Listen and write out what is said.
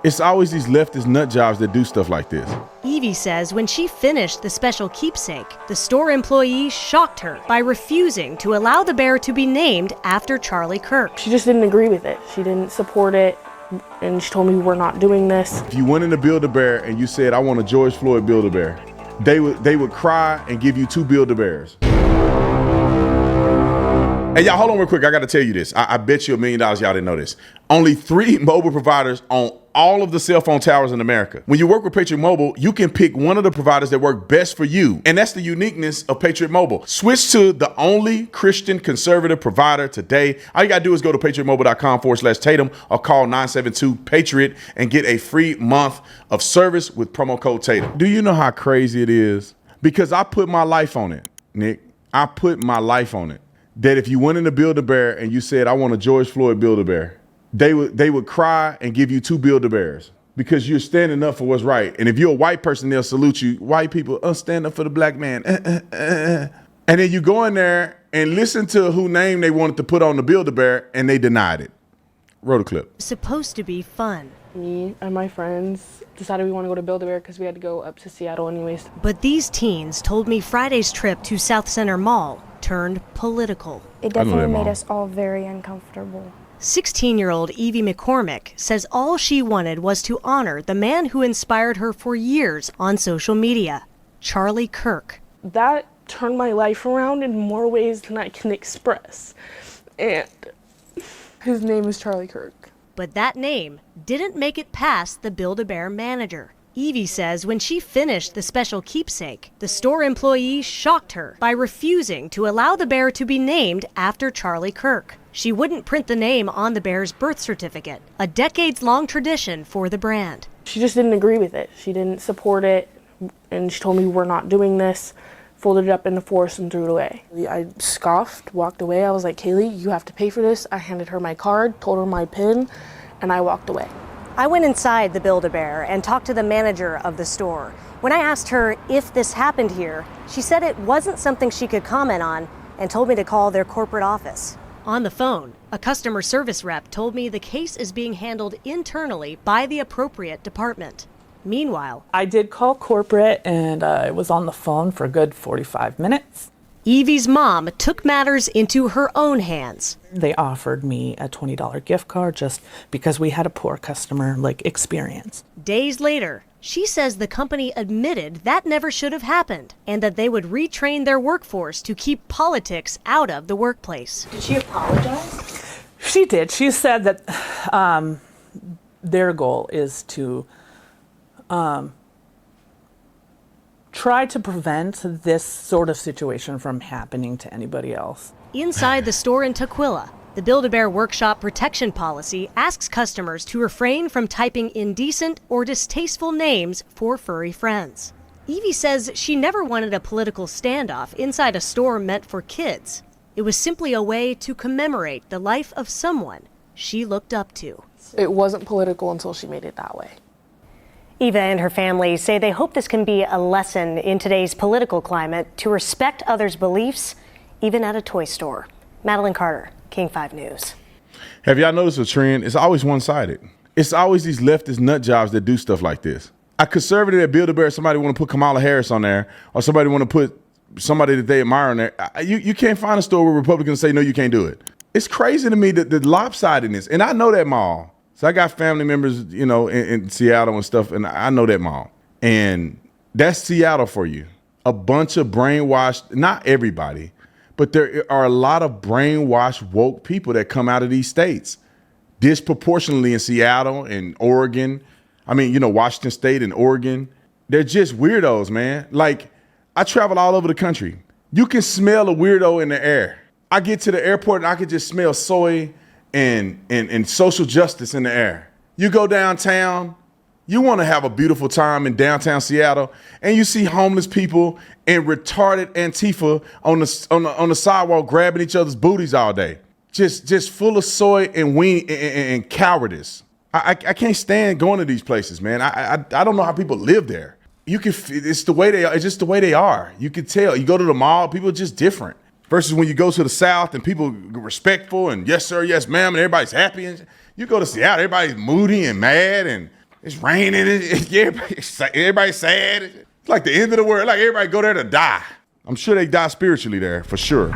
It's always these leftist nut jobs that do stuff like this. Evie says when she finished the special keepsake, the store employee shocked her by refusing to allow the bear to be named after Charlie Kirk. She just didn't agree with it. She didn't support it, and she told me we're not doing this. If you went in to Build-A-Bear and you said, I want a George Floyd Build-A-Bear, they would cry and give you 2 Build-A-Bears. Hey, y'all, hold on real quick. I got to tell you this. I bet you $1 million y'all didn't know this. Only 3 mobile providers on all of the cell phone towers in America. When you work with Patriot Mobile, you can pick one of the providers that work best for you. And that's the uniqueness of Patriot Mobile. Switch to the only Christian conservative provider today. All you got to do is go to patriotmobile.com/Tatum or call 972-PATRIOT and get a free month of service with promo code Tatum. Do you know how crazy it is? Because I put my life on it, Nick. I put my life on it. That if you went in to Build-A-Bear and you said, I want a George Floyd Build-A-Bear, they would cry and give you 2 Build-A-Bears because you're standing up for what's right. And if you're a white person, they'll salute you. White people, stand up for the black man. And then you go in there and listen to who name they wanted to put on the Build-A-Bear, and they denied it. Roll the clip. Supposed to be fun. Me and my friends decided we want to go to Build-A-Bear because we had to go up to Seattle anyways. But these teens told me Friday's trip to South Center Mall turned political. It definitely made us all very uncomfortable. 16-year-old Evie McCormick says all she wanted was to honor the man who inspired her for years on social media, Charlie Kirk. That turned my life around in more ways than I can express. And his name is Charlie Kirk. But that name didn't make it past the Build-A-Bear manager. Evie says when she finished the special keepsake, the store employee shocked her by refusing to allow the bear to be named after Charlie Kirk. She wouldn't print the name on the bear's birth certificate, a decades-long tradition for the brand. She just didn't agree with it. She didn't support it, and she told me we're not doing this, folded it up in the forest and threw it away. I scoffed, walked away. I was like, Kaylee, you have to pay for this. I handed her my card, told her my PIN, and I walked away. I went inside the Build-A-Bear and talked to the manager of the store. When I asked her if this happened here, she said it wasn't something she could comment on and told me to call their corporate office. On the phone, a customer service rep told me the case is being handled internally by the appropriate department. Meanwhile, I did call corporate and I was on the phone for a good 45 minutes. Evie's mom took matters into her own hands. They offered me a $20 gift card just because we had a poor customer experience. Days later, she says the company admitted that never should have happened and that they would retrain their workforce to keep politics out of the workplace. Did she apologize? She did. She said that their goal is to try to prevent this sort of situation from happening to anybody else. Inside the store in Tukwila, the Build-A-Bear Workshop protection policy asks customers to refrain from typing indecent or distasteful names for furry friends. Evie says she never wanted a political standoff inside a store meant for kids. It was simply a way to commemorate the life of someone she looked up to. It wasn't political until she made it that way. Eva and her family say they hope this can be a lesson in today's political climate to respect others' beliefs, even at a toy store. Madeline Carter, King 5 News. Have y'all noticed a trend? It's always one-sided. It's always these leftist nut jobs that do stuff like this. A conservative that Build-A-Bear, somebody want to put Kamala Harris on there, or somebody want to put somebody that they admire on there. You can't find a store where Republicans say, no, you can't do it. It's crazy to me that the lopsidedness, and I know that mall. So I got family members, in Seattle and stuff, and I know that mall. And that's Seattle for you. A bunch of brainwashed, not everybody, but there are a lot of brainwashed woke people that come out of these states. Disproportionately in Seattle and Oregon. Washington State and Oregon. They're just weirdos, man. Like, I travel all over the country. You can smell a weirdo in the air. I get to the airport and I can just smell soy and social justice in the air. You go downtown, you want to have a beautiful time in downtown Seattle, and you see homeless people and retarded Antifa on the sidewalk grabbing each other's booties all day. Just full of soy and cowardice. I can't stand going to these places, man. I don't know how people live there. It's the way they are. It's just the way they are. You can tell. You go to the mall, people are just different. Versus when you go to the South and people are respectful and yes, sir, yes, ma'am, and everybody's happy. And you go to Seattle, everybody's moody and mad. And It's raining. Everybody's sad. It's like the end of the world. Like everybody go there to die. I'm sure they die spiritually there, for sure.